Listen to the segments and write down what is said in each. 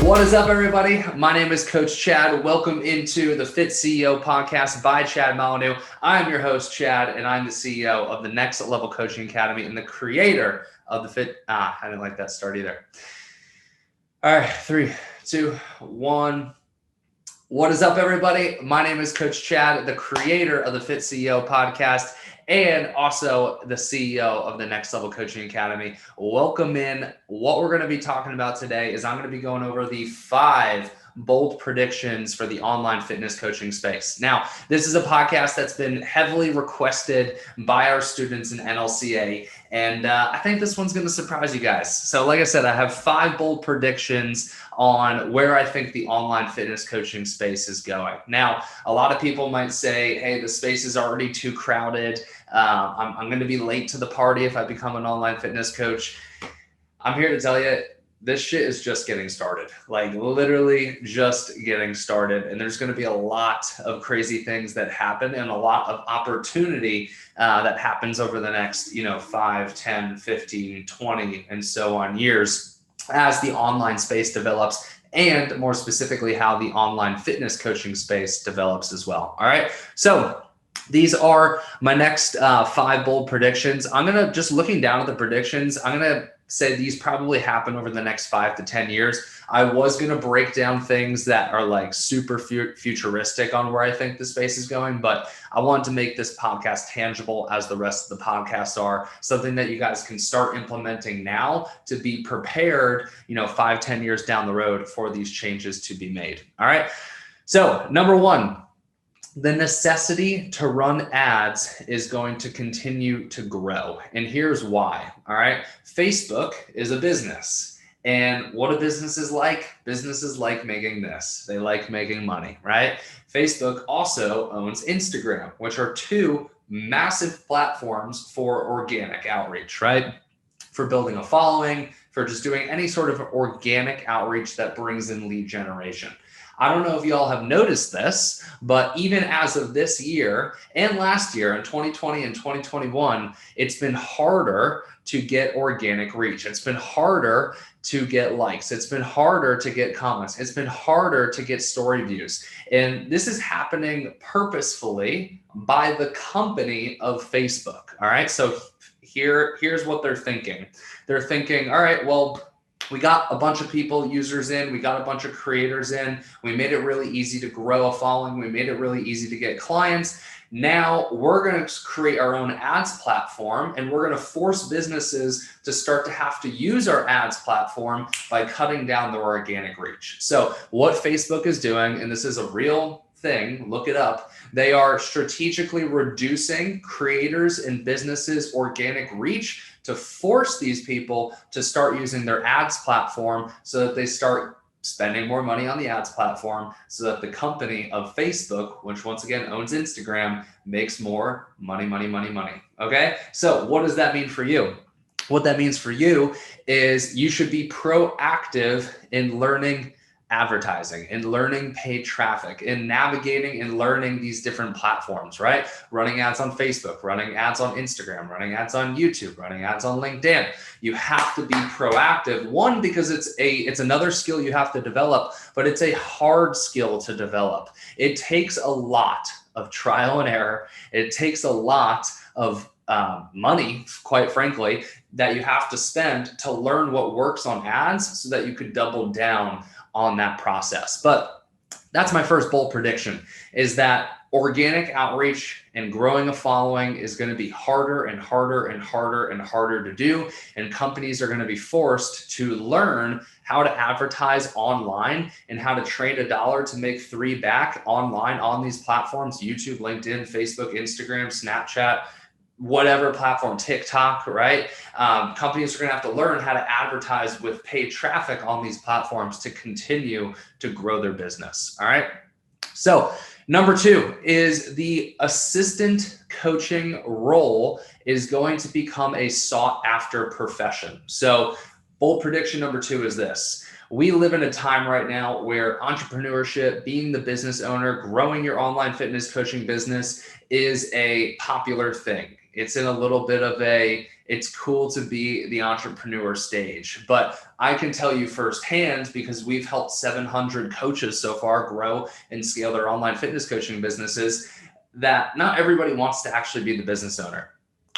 What is up, everybody? My name is Coach Chad. Welcome into the Fit CEO podcast by Chad Molyneux. I'm your host, Chad, and I'm the CEO of the Next Level Coaching Academy and the creator of the Fit. I didn't like that start either. All right, 3, 2, 1. What is up, everybody? My name is Coach Chad, the creator of the Fit CEO podcast, and also the CEO of the Next Level Coaching Academy. Welcome in. What we're going to be talking about today is I'm going to be going over the 5 bold predictions for the online fitness coaching space. Now, this is a podcast that's been heavily requested by our students in NLCA, and I think this one's going to surprise you guys. So like I said, I have 5 bold predictions on where I think the online fitness coaching space is going. Now, a lot of people might say, hey, the space is already too crowded. I'm going to be late to the party if I become an online fitness coach. I'm here to tell you, this shit is just getting started, like literally just getting started. And there's going to be a lot of crazy things that happen and a lot of opportunity that happens over the next, 5, 10, 15, 20, and so on years as the online space develops, and more specifically, how the online fitness coaching space develops as well. All right. So these are my next 5 bold predictions. I'm going to, just looking down at the predictions, I'm going to say these probably happen over the next 5 to 10 years. I was going to break down things that are like super futuristic on where I think the space is going, but I want to make this podcast tangible as the rest of the podcasts are, something that you guys can start implementing now to be prepared, 5, 10 years down the road for these changes to be made. All right. So number 1, the necessity to run ads is going to continue to grow. And here's why. All right. Facebook is a business. And what do businesses like? Businesses like making this. They like making money, right? Facebook also owns Instagram, which are 2 massive platforms for organic outreach, right? For building a following, for just doing any sort of organic outreach that brings in lead generation. I don't know if y'all have noticed this, but even as of this year and last year in 2020 and 2021, it's been harder to get organic reach. It's been harder to get likes. It's been harder to get comments. It's been harder to get story views. And this is happening purposefully by the company of Facebook. All right. So here's what they're thinking. They're thinking, all right, well, we got a bunch of people, users in, we got a bunch of creators in, we made it really easy to grow a following, we made it really easy to get clients. Now we're going to create our own ads platform, and we're going to force businesses to start to have to use our ads platform by cutting down their organic reach. So what Facebook is doing, and this is a real thing, look it up, they are strategically reducing creators and businesses' organic reach to force these people to start using their ads platform so that they start spending more money on the ads platform so that the company of Facebook, which once again owns Instagram, makes more money. Okay. So what does that mean for you? What that means for you is you should be proactive in learning advertising and learning paid traffic and navigating and learning these different platforms, right? Running ads on Facebook, running ads on Instagram, running ads on YouTube, running ads on LinkedIn. You have to be proactive. One, because it's another skill you have to develop, but it's a hard skill to develop. It takes a lot of trial and error. It takes a lot of money, quite frankly, that you have to spend to learn what works on ads so that you could double down on that process. But that's my first bold prediction, is that organic outreach and growing a following is going to be harder and harder and harder and harder to do. And companies are going to be forced to learn how to advertise online and how to trade $1 to make 3 back online on these platforms: YouTube, LinkedIn, Facebook, Instagram, Snapchat, whatever platform, TikTok, right? Companies are going to have to learn how to advertise with paid traffic on these platforms to continue to grow their business. All right. So number 2 is the assistant coaching role is going to become a sought after profession. So bold prediction number 2 is this. We live in a time right now where entrepreneurship, being the business owner, growing your online fitness coaching business is a popular thing. It's in a little bit of a It's cool to be the entrepreneur stage. But I can tell you firsthand, because we've helped 700 coaches so far grow and scale their online fitness coaching businesses, that not everybody wants to actually be the business owner.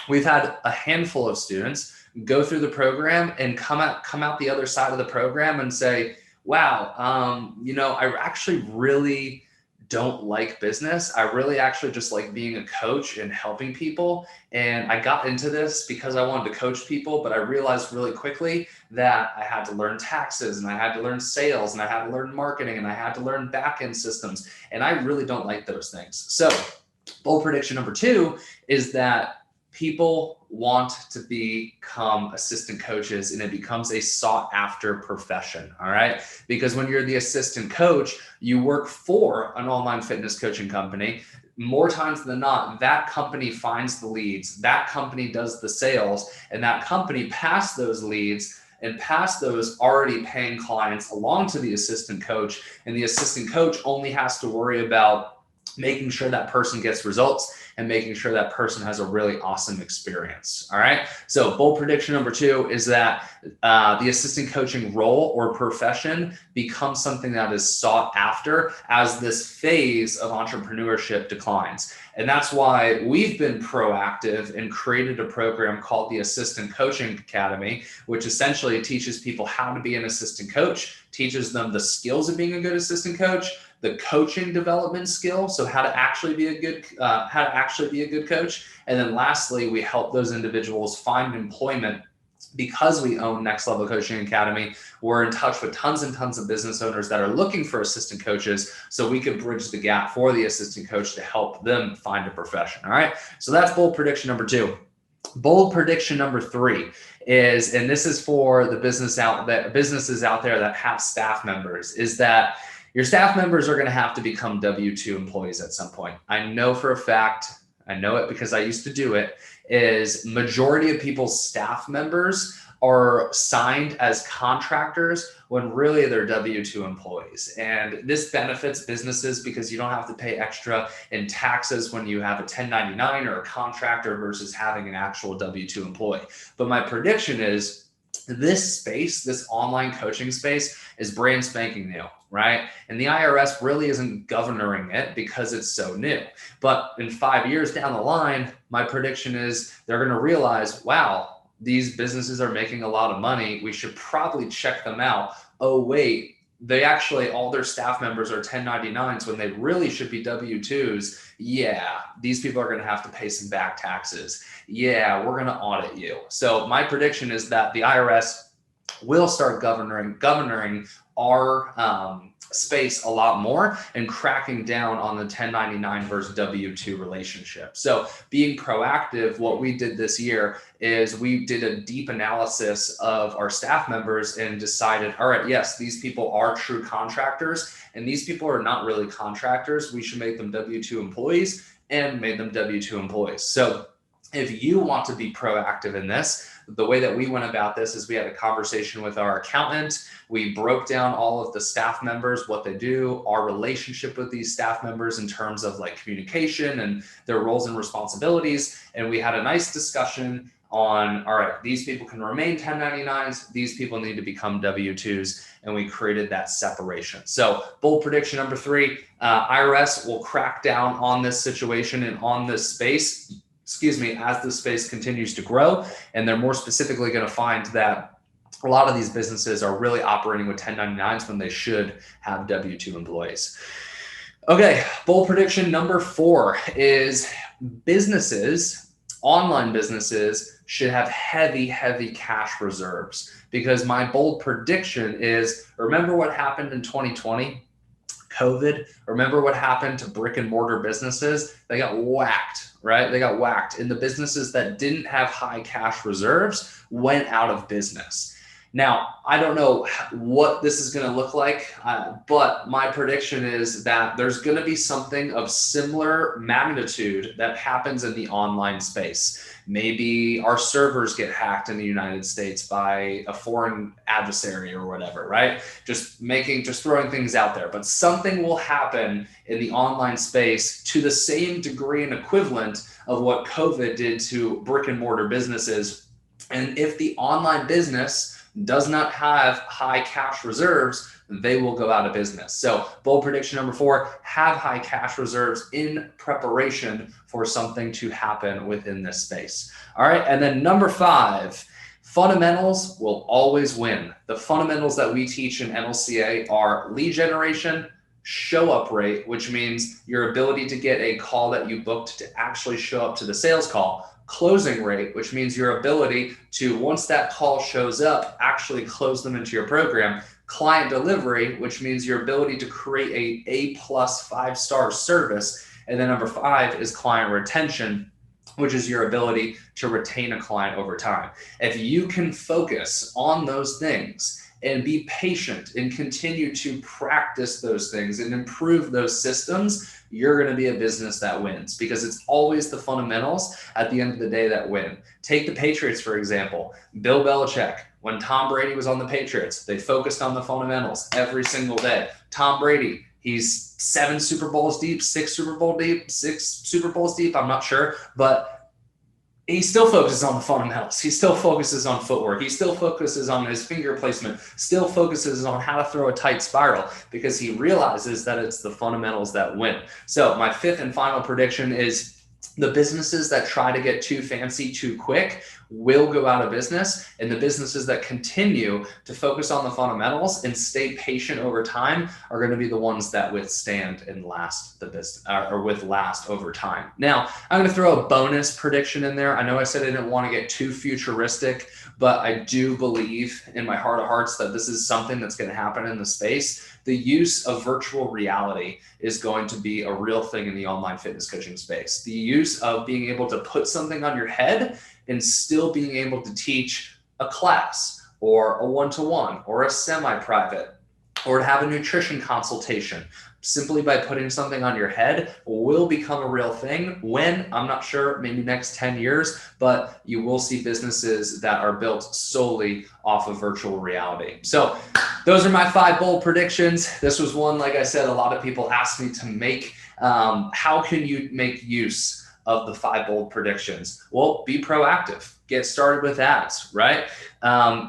We've had a handful of students go through the program and come out the other side of the program and say, wow, I actually really don't like business. I really actually just like being a coach and helping people. And I got into this because I wanted to coach people, but I realized really quickly that I had to learn taxes, and I had to learn sales, and I had to learn marketing, and I had to learn back-end systems. And I really don't like those things. So bold prediction number 2 is that people want to become assistant coaches, and it becomes a sought after profession. All right. Because when you're the assistant coach, you work for an online fitness coaching company. More times than not, that company finds the leads, that company does the sales, and that company passes those leads and pass those already paying clients along to the assistant coach. And the assistant coach only has to worry about making sure that person gets results and making sure that person has a really awesome experience. All right. So bold prediction number 2 is that the assistant coaching role or profession becomes something that is sought after as this phase of entrepreneurship declines. And that's why we've been proactive and created a program called the Assistant Coaching Academy, which essentially teaches people how to be an assistant coach, teaches them the skills of being a good assistant coach, the coaching development skill, so how to actually be a good coach, and then lastly, we help those individuals find employment. Because we own Next Level Coaching Academy, we're in touch with tons and tons of business owners that are looking for assistant coaches, so we can bridge the gap for the assistant coach to help them find a profession. All right, so that's bold prediction number 2. Bold prediction number 3 is, and this is for the businesses out there that have staff members, is that your staff members are going to have to become W-2 employees at some point. I know for a fact, I know it because I used to do it, is majority of people's staff members are signed as contractors when really they're W-2 employees. And this benefits businesses because you don't have to pay extra in taxes when you have a 1099 or a contractor versus having an actual W-2 employee. But my prediction is this space, this online coaching space, is brand spanking new, right? And the IRS really isn't governing it because it's so new. But in 5 years down the line, my prediction is they're going to realize, wow, these businesses are making a lot of money. We should probably check them out. Oh, wait, they actually, all their staff members are 1099s when they really should be W-2s. Yeah, these people are going to have to pay some back taxes. Yeah, we're going to audit you. So my prediction is that the IRS will start governing our space a lot more and cracking down on the 1099 versus W-2 relationship. So being proactive, what we did this year is we did a deep analysis of our staff members and decided, all right, yes, these people are true contractors and these people are not really contractors. We should make them W-2 employees and made them W-2 employees. So if you want to be proactive in this, the way that we went about this is we had a conversation with our accountant. We broke down all of the staff members, what they do, our relationship with these staff members in terms of like communication and their roles and responsibilities. And we had a nice discussion on, all right, these people can remain 1099s, these people need to become W-2s, and we created that separation. So bold prediction number 3, IRS will crack down on this situation and on this space, as the space continues to grow. And they're more specifically going to find that a lot of these businesses are really operating with 1099s when they should have W-2 employees. Okay, bold prediction number 4 is businesses, online businesses, should have heavy cash reserves. Because my bold prediction is, remember what happened in 2020? COVID, remember what happened to brick and mortar businesses? They got whacked, right? They got whacked. And the businesses that didn't have high cash reserves went out of business. Now, I don't know what this is going to look like, but my prediction is that there's going to be something of similar magnitude that happens in the online space. Maybe our servers get hacked in the United States by a foreign adversary or whatever, right? Just throwing things out there. But something will happen in the online space to the same degree and equivalent of what COVID did to brick and mortar businesses And if the online business does not have high cash reserves, they will go out of business. So bold prediction number 4, have high cash reserves in preparation for something to happen within this space. All right. And then number 5, fundamentals will always win. The fundamentals that we teach in NLCA are lead generation, show up rate, which means your ability to get a call that you booked to actually show up to the sales call, closing rate, which means your ability to, once that call shows up, actually close them into your program, client delivery, which means your ability to create a A+ 5-star service. And then number 5 is client retention, which is your ability to retain a client over time. If you can focus on those things and be patient and continue to practice those things and improve those systems, you're going to be a business that wins, because it's always the fundamentals at the end of the day that win. Take the Patriots, for example. Bill Belichick, when Tom Brady was on the Patriots, they focused on the fundamentals every single day. Tom Brady, he's 7 Super Bowls deep, 6 Super Bowls deep, I'm not sure, but he still focuses on the fundamentals. He still focuses on footwork. He still focuses on his finger placement, still focuses on how to throw a tight spiral, because he realizes that it's the fundamentals that win. So my 5th and final prediction is the businesses that try to get too fancy too quick will go out of business, and the businesses that continue to focus on the fundamentals and stay patient over time are going to be the ones that withstand and last the business, or last over time. Now, I'm going to throw a bonus prediction in there. I know I said I didn't want to get too futuristic, but I do believe in my heart of hearts that this is something that's going to happen in the space. The use of virtual reality is going to be a real thing in the online fitness coaching space. The use of being able to put something on your head and still being able to teach a class or a one-to-one or a semi-private, or to have a nutrition consultation simply by putting something on your head will become a real thing. When, I'm not sure, maybe next 10 years, but you will see businesses that are built solely off of virtual reality. So those are my 5 bold predictions. This was one, like I said, a lot of people asked me to make. How can you make use of the 5 bold predictions? Well, be proactive. Get started with ads, right?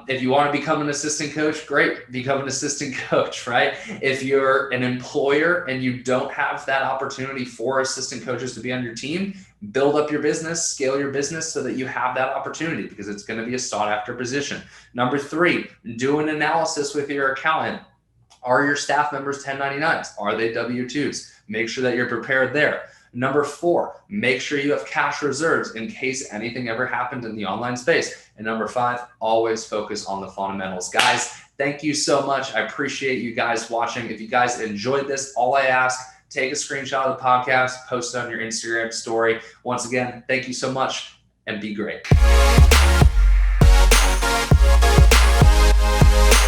If you want to become an assistant coach, great, become an assistant coach, right? If you're an employer and you don't have that opportunity for assistant coaches to be on your team, build up your business, scale your business so that you have that opportunity, because it's going to be a sought after position. Number 3, do an analysis with your accountant. Are your staff members 1099s? Are they W-2s? Make sure that you're prepared there. Number 4, make sure you have cash reserves in case anything ever happened in the online space. And number 5, always focus on the fundamentals. Guys, thank you so much. I appreciate you guys watching. If you guys enjoyed this, all I ask, take a screenshot of the podcast, post it on your Instagram story. Once again, thank you so much, and be great.